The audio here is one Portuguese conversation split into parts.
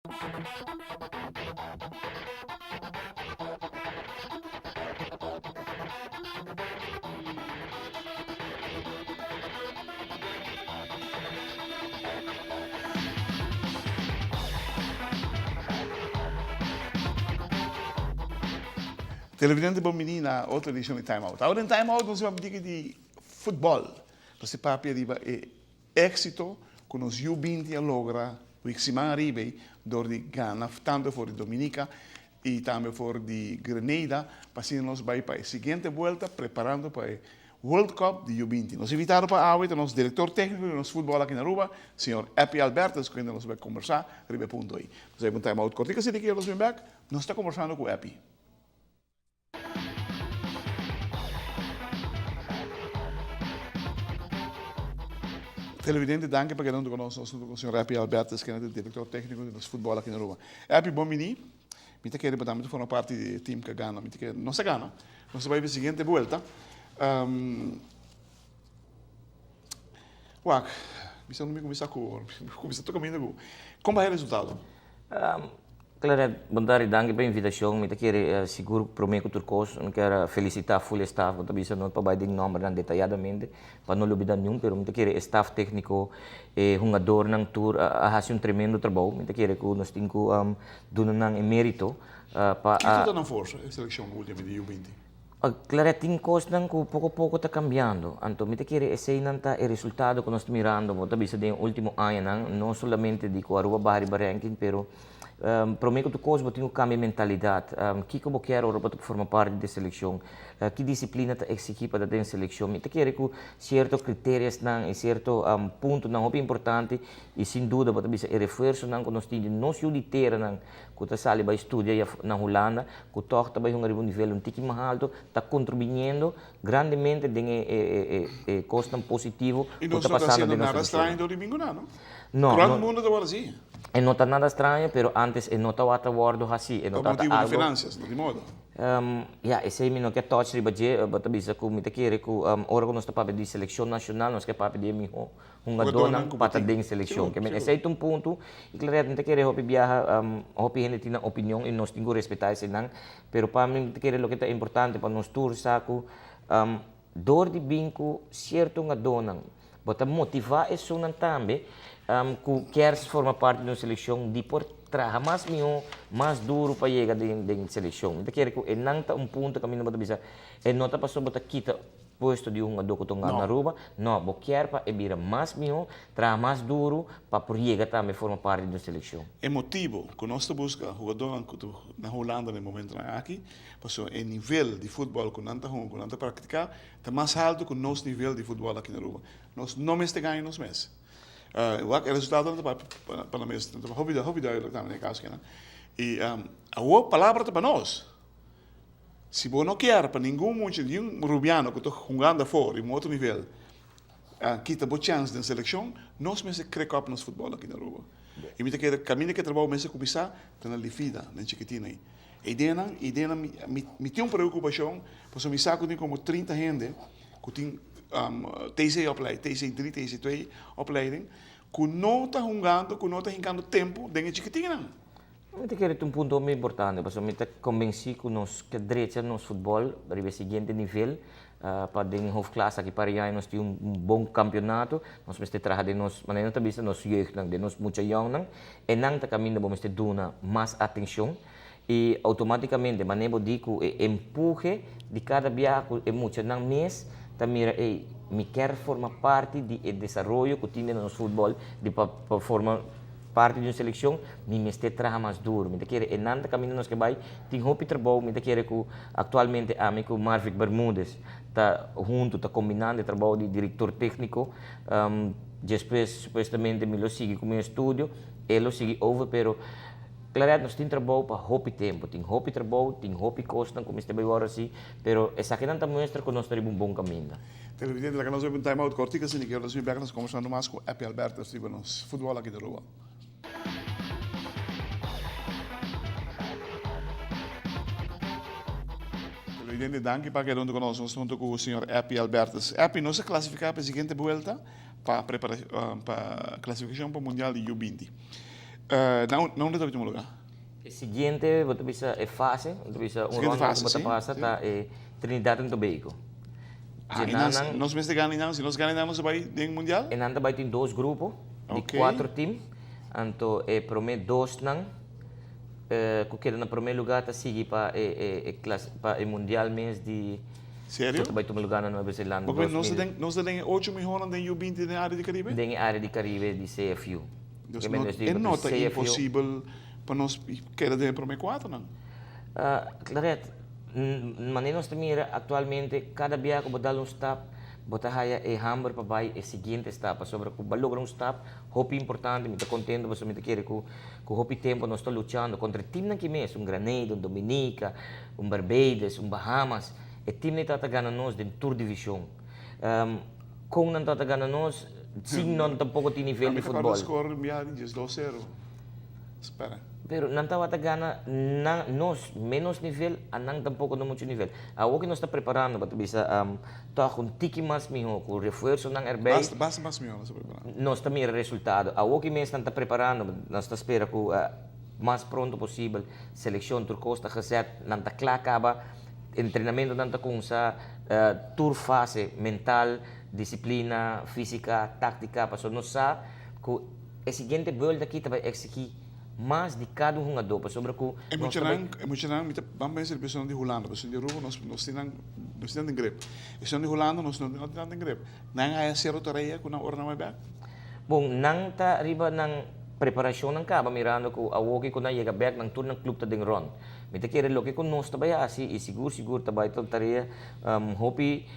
Televidente bom menina, outra edição de Time Out. Agora em Time Out nós vamos dizer de futebol. Nós papi arriba é êxito que nos U20 logra o semana arriba door de Ghana, tanto for de Dominica e também for de Grenada, para nós vai para a seguinte volta preparando para o World Cup de U20. Nós invitaram para a nosso diretor técnico de nosso futebol aqui na Aruba, senhor Epi Alberto, que nós vamos conversar, arriba ponto aí. Nós vamos Time Out cortico, se nós vamos back, nós estamos conversando com o Epi. Televidente, danke per che conosco con il signor Epi Alberto, che è il direttore tecnico dello football qui in Roma. Epi, buon venì. Mi chiede per fare parte del team che Ghana, mi chiede, non si Ghana, non si va la seguente volta. Guarda, mi sono cominciato a camminare. Come è il risultato? Claro, bondade, dank pela invitação. Me quero seguro prometo turcos, me quero felicitar a full staff, porque bisa não para dar nome detalhadamente, para não olvidar nenhum, pero me quero staff técnico e jogador nang tour a fazer tremendo trabalho. Me quero que nós temos dono nang emérito para que tu não força a seleção última de U20? Claro, tem coisas que pouco a pouco está cambiando. Então, me quero esse nanta o resultado que nós estamos mirando, porque bisa de último ano, não somente de que a Aruba Bahari ranking, pero prometo que coisas vão ter um cambio de mentalidade. Que eu quero para formar parte da seleção? Que disciplina a essa equipa da seleção? Me quero que certos critérios e certos pontos não é importante e sem dúvida para o reforço não que nós temos não se uniteira não que está sali para estudar na Holanda que toca também um nível um pouquinho mais alto está contribuindo grandemente de coisas positivas que está passando na seleção. E não está sendo domingo não? No, no mundo agora sim. E não está nada estranho, pero antes não está outra word assim. Por motivo de finanças, de modo. Esse é o que touch riba je, batabisa ko mita kere ko ora ko nós está para de seleção nacional, nós que para de mi dona para de seleção. Que esse é um ponto e claro, não quer hopi viaja, hopi gente tem opinião e nós temos que respeitar esse não, pero para mim quer o que é importante para nós tour saco dor de binco certo nga dona. Bota motivar isso não também. Que quer formar parte de uma seleção de por trabalhar mais duro para chegar da seleção. Então, quer que não está ponto que a minha bisa é não está passando botar quita posto de um jogador que está na Aruba, não, eu quero para vir mais trabalhar mais duro para por chegar também formar parte de uma seleção. É motivo que nós buscamos jogador na Holanda no momento aqui, porque o nível de futebol que nós estamos praticar está mais alto que o nosso nível de futebol aqui na Aruba. Nós não estamos ganhando nos meses. O resultado não para nós, hobby também caso que não. E a palavra para nós. Se você não quer para nenhum rubiano que está jogando fora em outro nível, que está boa chance de seleção, nós mesmos crescemos no futebol aqui na Aruba. E me quer caminho que trabalho mesmo começar na livida, na chiquitina aí. E dena me tem uma preocupação, porque me saco de como 30 gente que tem TC opleiding, TC3, TC2 opleiding, que não está jogando, que não está jogando tempo dentro de chiquitina. Eu quero um ponto muito importante, porque eu estou convencido que a direita no futebol para o seguinte nível, para a hoofdklasse aqui para aí nós temos bom campeonato, nós temos que trabalhar de nós, mas não também nós jeugd, de nós muito young, e não está caminhando para nós dar mais atenção e automaticamente, mas não digo o empurre de cada viagem é muito não mês também me quer formar parte do desenvolvimento que tem no futebol, de para formar parte de uma seleção, me estou trabalhando mais duro. Me quer nada caminho nós que vai, tem hope trabalho, me quer que atualmente amigo Marvic Bermúdez está junto, está combinando o trabalho de diretor técnico, depois supostamente me lo sigue com meu estúdio, ele lo sigue over, pero claro, nós temos trabalho para hope tempo, tem hope trabalho, tem hope custo, como este vai agora assim, pero essa aqui não mostra que nós temos bom caminho. Televidente, lá que nós vamos time out cortico, assim que nós vamos conversando mais com Epi Alberto, sobre nos futebol aqui da Aruba. Televidente, danke para que donde conosco, nós estamos com o senhor Epi Alberto. Epi, nós classificamos para a seguinte volta para a classificação para o Mundial de U20. Não é último lugar. O seguinte, você bisa é fase, você bisa Seguinte ronda fase, que você sim, passa, sim. tá Trinidad e Tobago. Nós mesmos ganhamos, se nós ganhamos vai no mundial? E nanta vai ter dois grupos de Ok. 4 times. Então, prometo dois não. Que queda na primeiro lugar, tá seguir para o mundial mês de Sério? você vai tomar lugar na Nova Zelândia. Porque nós temos 8 milhões de U20 na área do Caribe? Den área de Caribe de CFU. É nota impossível para nós querer de primeiro 4, não? Claret, maneira nós mira atualmente, cada dia que botar um stop, botar haya e hamburger para vai e seguinte stop, sobre que balogra um stop, hopi importante, me está contente, você me quer que hopi tempo nós estamos lutando contra time que mês, Grenada, Dominica, Barbados, Bahamas, e time que está ganhando nós de Tour Division. Com não está ganhando nós, sim não tampouco tem nível de futebol. Score de 2-0. Espera. Pero não estava ganhando nós menos nível, a não tampouco no muito nível. A o que nós está preparando para bisa tá com tiki mais miho, com reforço ng herbei. Basta mais milhões nós preparando. Nós está mira resultado. A o que mês está preparando, nós está espera que mais pronto possível seleção turcos está gezet, não está claro acaba treinamento não está com sa tour fase mental, disciplina, física, tática, para nós sabe que a seguinte volta aqui vai executar mas de cada jogador, sobre que emocional, vamos pensar em pessoas de Holanda, pessoas de Europa, nós temos grip. Pessoas de Holanda, nós não temos grip. Não há zero tarefa com a hora não vai. Bom, não está riba ng preparasyon ng kaba mirando ko awoki ko na yega back ng tour ng club ta ding ron. Mita kere loki ko nos tabay asi siguro tabay to tareya hopi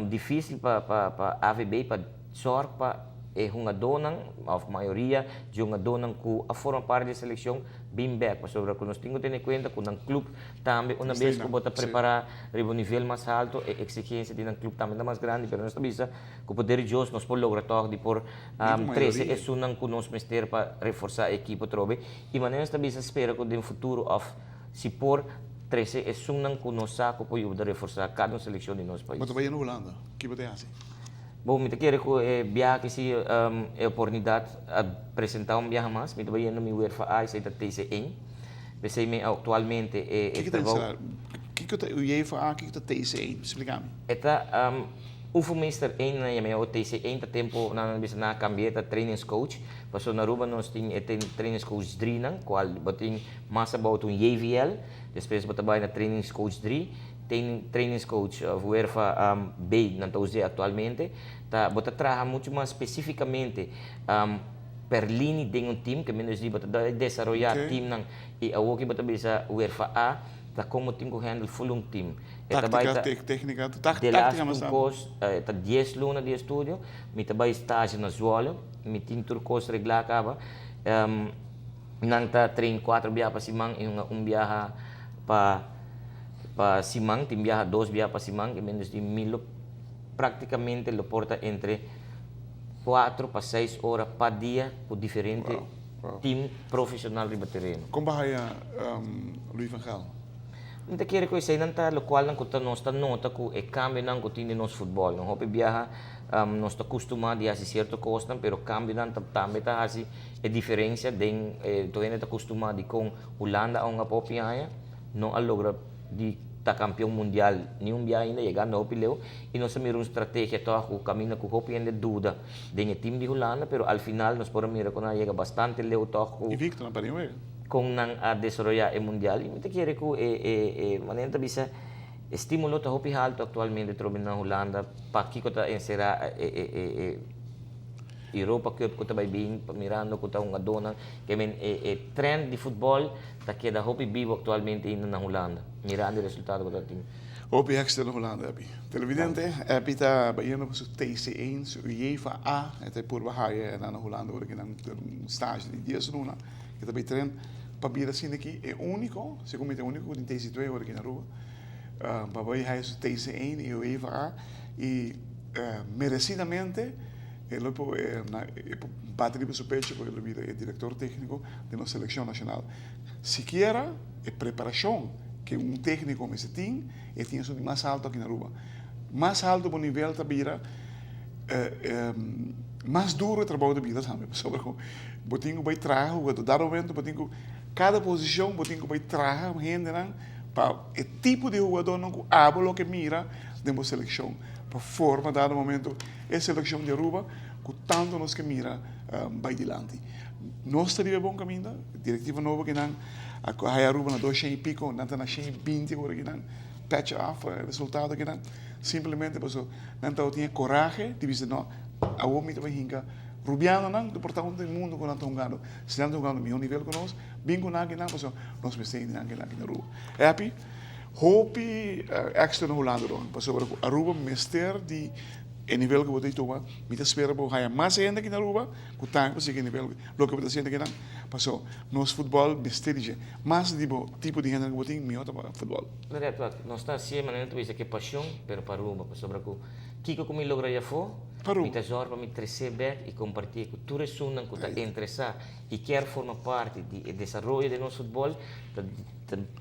difícil pa AVB pa sork pa jogador a maioria de jogador que a forma parte da seleção bem back, mas sobre que nós temos que ter em conta que o clube também uma vez que bota preparar o nível mais alto a exigência de clube também é mais grande, mas nós também que o poder de Deus nós pode lograr de por 13 é sunang que nós mester para reforçar a equipe trobe e maneira nós também espera que no futuro se por 13 é sunang que nós saco para reforçar cada seleção de nosso país. Mas vai na Holanda, que vai assim? Bom, me quero que viaje se a oportunidade a apresentar viaje mais, me vai no meu UEFA A e da TC1. Pensei me atualmente que trabalho. Que o UEFA A, que está TC1? Explica-me. Eta Ufumeister 1 na yame o TC1 ta tempo na bisa na cambiar ta training coach. Paso na Aruba nós tem training coach 3 nang, qual bating mais about um JVL, depois batabay na training coach 3. Tem training coach UEFA B na tauze atualmente, tá bota trabalha muito mais especificamente per linha de um time que menos de bota desenvolver time nang e a o que bota bisa UEFA A tá como tem que handle full um time. Técnica, de last turcos tá 10 luna de estudio, me trabalha estágio na Zwolle, me tem turcos regla acaba, nang tá train 4 biya pa simang e biyaha pa Simang, tem viaja 2 viaja para Simang, e menos de mil, praticamente lo porta entre 4 para 6 horas por dia por diferente time profissional de terreno. Como vai Louis van Gaal? Não quer que isso não lo qual não conta nós tá nota que é cambio não que tem nos futebol, não hope viaja nós está acostumado a certo costa, pero cambio não também tá assim é diferença de tu ainda tá acostumado com Holanda a uma popinha, não a logra de campeão mundial, nenhum dia ainda chegando ao Pileu, e nós temos uma estratégia que o caminho que o Hopi ainda dúvida de time de Holanda, mas ao final nós podemos mirar que chega bastante leu E Victor não pariu com a desenvolver o mundial, e me quer que maneira bisa estimulo o Hopi alto atualmente trobe na Holanda para que está encerrar Europa que está bem mirando que está uma dona que é trend de futebol tá que da Hopi vivo atualmente na Holanda mirando o resultado que está tendo. Hopi extra na Holanda abi. Televidente, abi tá baiano com TC1, su UEFA A, até por bahia na Holanda porque não um estágio de dias luna, que tá bem trend para vir assim aqui é único, segundo é único em TC2 aqui na rua. Para bahia su TC1 e UEFA A e merecidamente ele bate para o pecho porque ele é diretor técnico da nossa seleção nacional. Sequer é preparação que técnico me se tem e tem isso de mais alto aqui na Aruba. Mais alto para o nível da bira mais duro o trabalho da vida também. Sobre o botinho vai trazer, o dado momento, botinho, cada posição, botinho vai trazer, gente, para o tipo de jogador não habla que mira dentro da seleção. Para forma, dado momento, a seleção de Aruba, que tanto nos que mira vai adiante. Nós estaria bom caminho, diretiva nova que não, a Aruba na 200 e pico, não está na 120 agora que não, patch off, resultado que não, simplesmente, não tinha coragem de dizer, não, a homem vai hincar, Rubiano não, do portão do mundo quando estão jogando, se não estão jogando meu nível conosco, bem com nada, nós precisamos na rua. Happy, hope, extra no Holanda, porque a Aruba mestre de nível que você toma, me espera por há mais gente aqui na Aruba, que está que nível, lo que você sente aqui não, porque nós futebol mestre, mais tipo de gente que você tem, meu futebol. Nós estamos assim, mas não é que paixão, pero para Aruba, sobre o que eu lograria for, me tesoro para me trazer back e compartilhar com todas as pessoas que estão interessadas e quer formar parte do desenvolvimento do nosso futebol,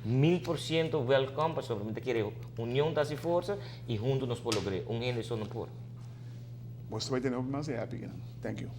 1000% welcome, para sobre me querer união das forças e juntos nós podemos lograr, gente só não pode. Você vai ter mais happy, thank you.